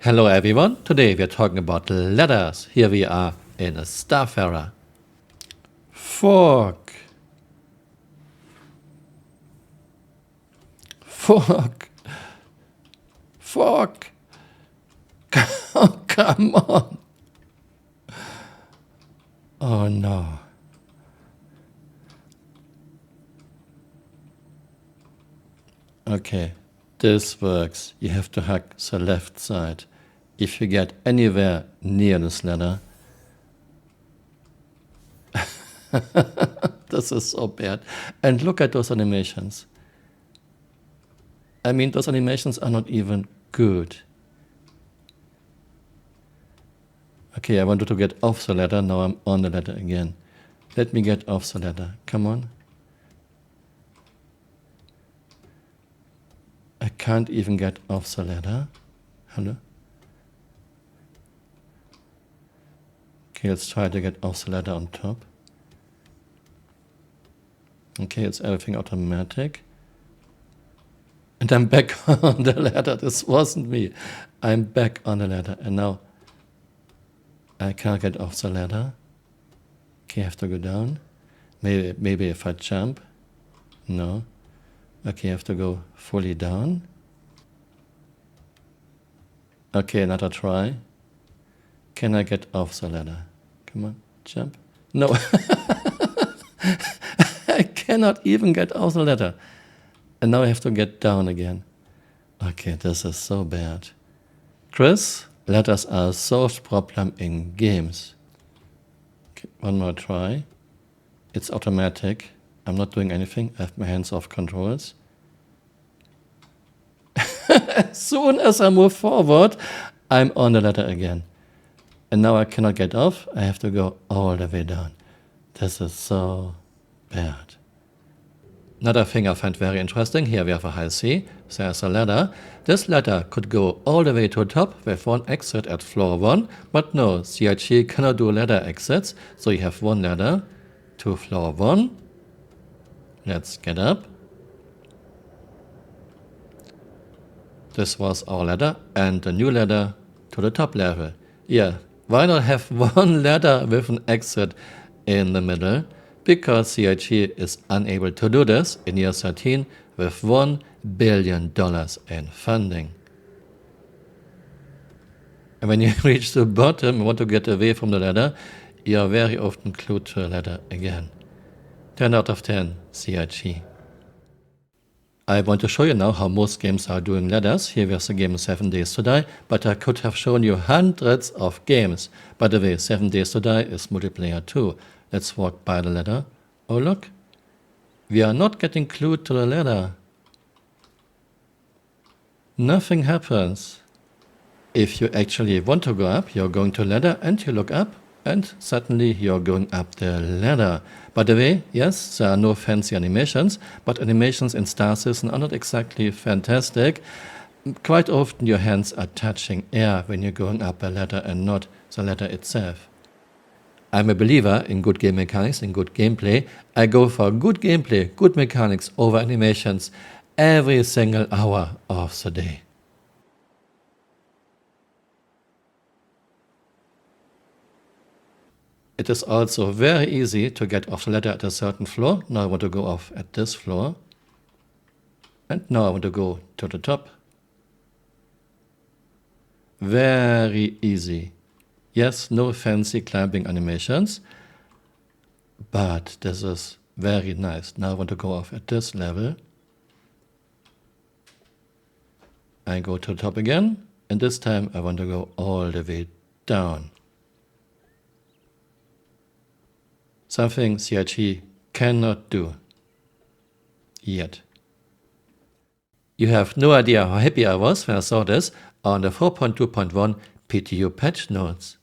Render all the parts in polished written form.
Hello everyone, today we are talking about ladders. Here we are in a Starfarer. Fork. Fork. Fork. Oh, come on. Oh no. Okay, this works. You have to hack the left side. If you get anywhere near this ladder, this is so bad. And look at those animations. I mean, those animations are not even good. Okay, I wanted to get off the ladder, now I'm on the ladder again. Let me get off the ladder, come on. I can't even get off the ladder. Hello? Okay, let's try to get off the ladder on top. Okay, it's everything automatic. And I'm back on the ladder. This wasn't me. I'm back on the ladder. And now I can't get off the ladder. Okay, I have to go down. Maybe if I jump. No. Okay, I have to go fully down. Okay, another try. Can I get off the ladder? Come on, jump. No. I cannot even get off the ladder. And now I have to get down again. Okay, this is so bad. Chris, ladders are a solved problem in games. Okay, one more try. It's automatic. I'm not doing anything. I have my hands off controls. As soon as I move forward, I'm on the ladder again. And now I cannot get off. I have to go all the way down. This is so bad. Another thing I find very interesting, here we have a high C, there's a ladder. This ladder could go all the way to the top with one exit at floor 1, but no, CIG cannot do ladder exits, so you have one ladder to floor 1. Let's get up. This was our ladder, and the new ladder to the top level. Yeah, why not have one ladder with an exit in the middle? Because CIG is unable to do this in year 13 with $1 billion in funding. And when you reach the bottom and want to get away from the ladder, you are very often glued to the ladder again. 10 out of 10, CIG. I want to show you now how most games are doing ladders. Here we have the game 7 Days to Die, but I could have shown you hundreds of games. By the way, 7 Days to Die is multiplayer too. Let's walk by the ladder. Oh look, we are not getting glued to the ladder. Nothing happens. If you actually want to go up, you're going to ladder and you look up and suddenly you're going up the ladder. By the way, yes, there are no fancy animations, but animations in Star Citizen are not exactly fantastic. Quite often your hands are touching air when you're going up a ladder and not the ladder itself. I'm a believer in good game mechanics, in good gameplay. I go for good gameplay, good mechanics over animations every single hour of the day. It is also very easy to get off the ladder at a certain floor. Now I want to go off at this floor. And now I want to go to the top. Very easy. Yes, no fancy climbing animations, but this is very nice. Now I want to go off at this level. I go to the top again, and this time I want to go all the way down. Something CIG cannot do yet. You have no idea how happy I was when I saw this on the 4.2.1 PTU patch notes.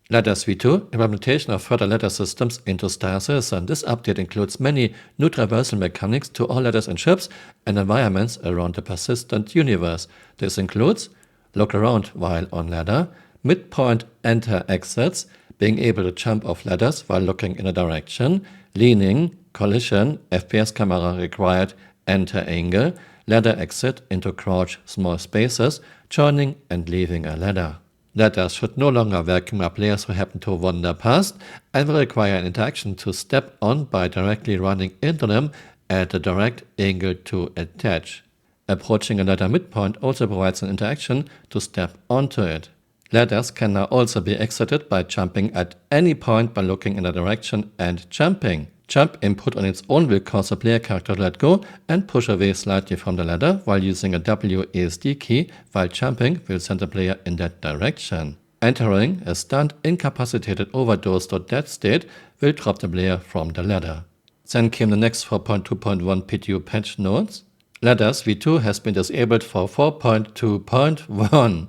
Ladders v2, implementation of further ladder systems into Star Citizen. This update includes many new traversal mechanics to all ladders and ships and environments around the persistent universe. This includes look around while on ladder, midpoint enter exits, being able to jump off ladders while looking in a direction, leaning, collision, FPS camera required, enter angle, Ladder exit into crouch small spaces, joining and leaving a ladder. Ladders should no longer vacuum up players who happen to wander past and will require an interaction to step on by directly running into them at a direct angle to attach. Approaching a ladder midpoint also provides an interaction to step onto it. Ladders can now also be exited by jumping at any point by looking in a direction and jumping. Jump input on its own will cause a player character to let go and push away slightly from the ladder, while using a WASD key while jumping will send the player in that direction. Entering a stunned, incapacitated, overdosed or dead state will drop the player from the ladder. Then came the next 4.2.1 PTU patch notes. Ladders v2 has been disabled for 4.2.1.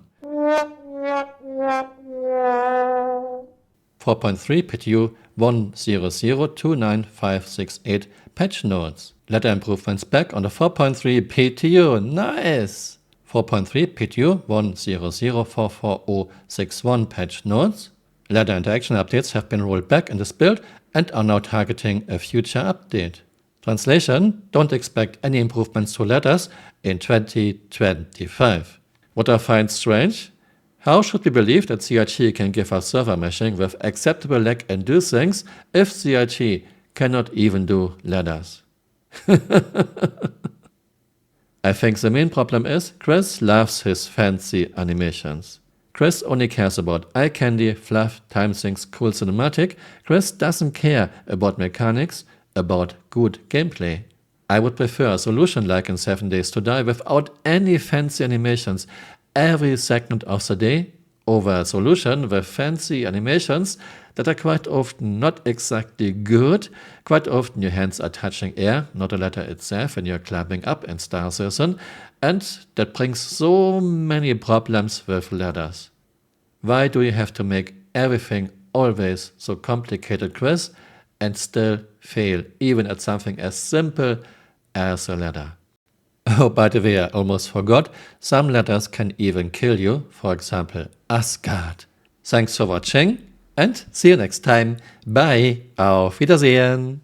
4.3 PTU 1002958 patch notes. Ladder improvements back on the 4.3 PTU. Nice! 4.3 PTU 1004461 patch notes. Ladder interaction updates have been rolled back in this build and are now targeting a future update. Translation: don't expect any improvements to ladders in 2025. What I find strange: how should we believe that CRT can give us server meshing with acceptable lag and do things if CRT cannot even do ladders? I think the main problem is Chris loves his fancy animations. Chris only cares about eye candy, fluff, time sinks, cool cinematic. Chris doesn't care about mechanics, about good gameplay. I would prefer a solution like in 7 Days to Die without any fancy animations every second of the day, over a solution with fancy animations that are quite often not exactly good. Quite often your hands are touching air, not the letter itself, when you're climbing up in Star Citizen, and that brings so many problems with ladders. Why do you have to make everything always so complicated, Chris, and still fail even at something as simple as a ladder? Oh, by the way, I almost forgot, some ladders can even kill you, for example, Asgard. Thanks for watching and see you next time. Bye, auf Wiedersehen.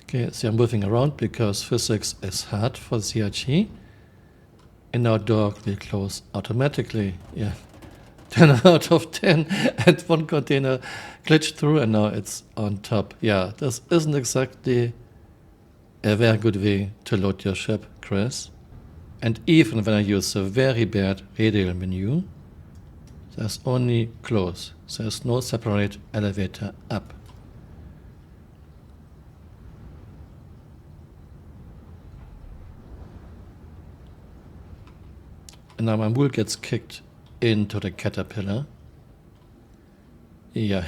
Okay, so I'm moving around because physics is hard for CRT. And now door will close automatically. Yeah, 10 out of 10, and one container glitched through and now it's on top. Yeah, this isn't exactly a very good way to load your ship, Chris. And even when I use a very bad radial menu, there's only close. There's no separate elevator up. And now my mule gets kicked into the caterpillar. Yeah.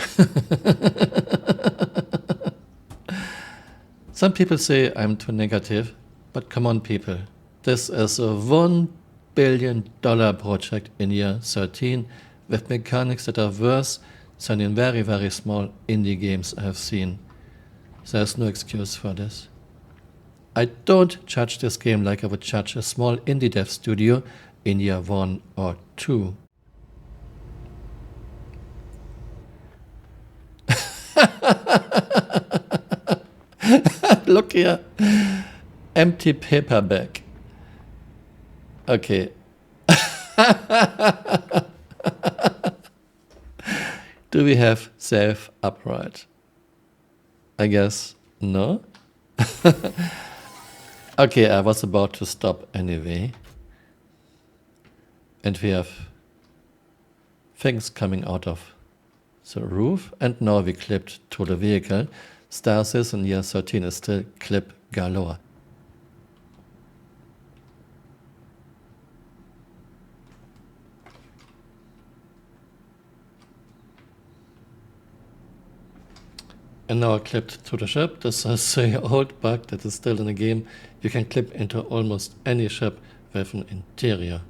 Some people say I'm too negative, but come on people. This is a $1 billion project in year 13 with mechanics that are worse than in very, very small indie games I have seen. There's no excuse for this. I don't judge this game like I would judge a small indie dev studio in year 1 or 2. Look here, empty paper bag. Okay. Do we have save upright? I guess no. Okay, I was about to stop anyway. And we have things coming out of the roof, and now we clipped to the vehicle. Star Citizen year 13 is still clip galore. And now I clipped to the ship. This is an old bug that is still in the game. You can clip into almost any ship with an interior.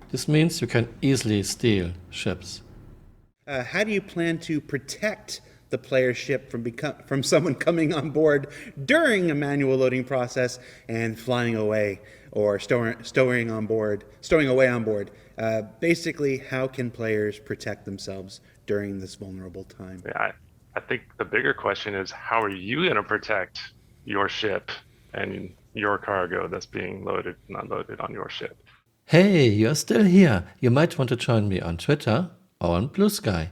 This means you can easily steal ships. How do you plan to protect the player's ship from someone coming on board during a manual loading process and flying away or stowing away on board? Basically, how can players protect themselves during this vulnerable time. Yeah, I think the bigger question is, how are you going to protect your ship and your cargo that's being loaded and unloaded on your ship? Hey, you're still here. You might want to join me on Twitter or on Blue Sky.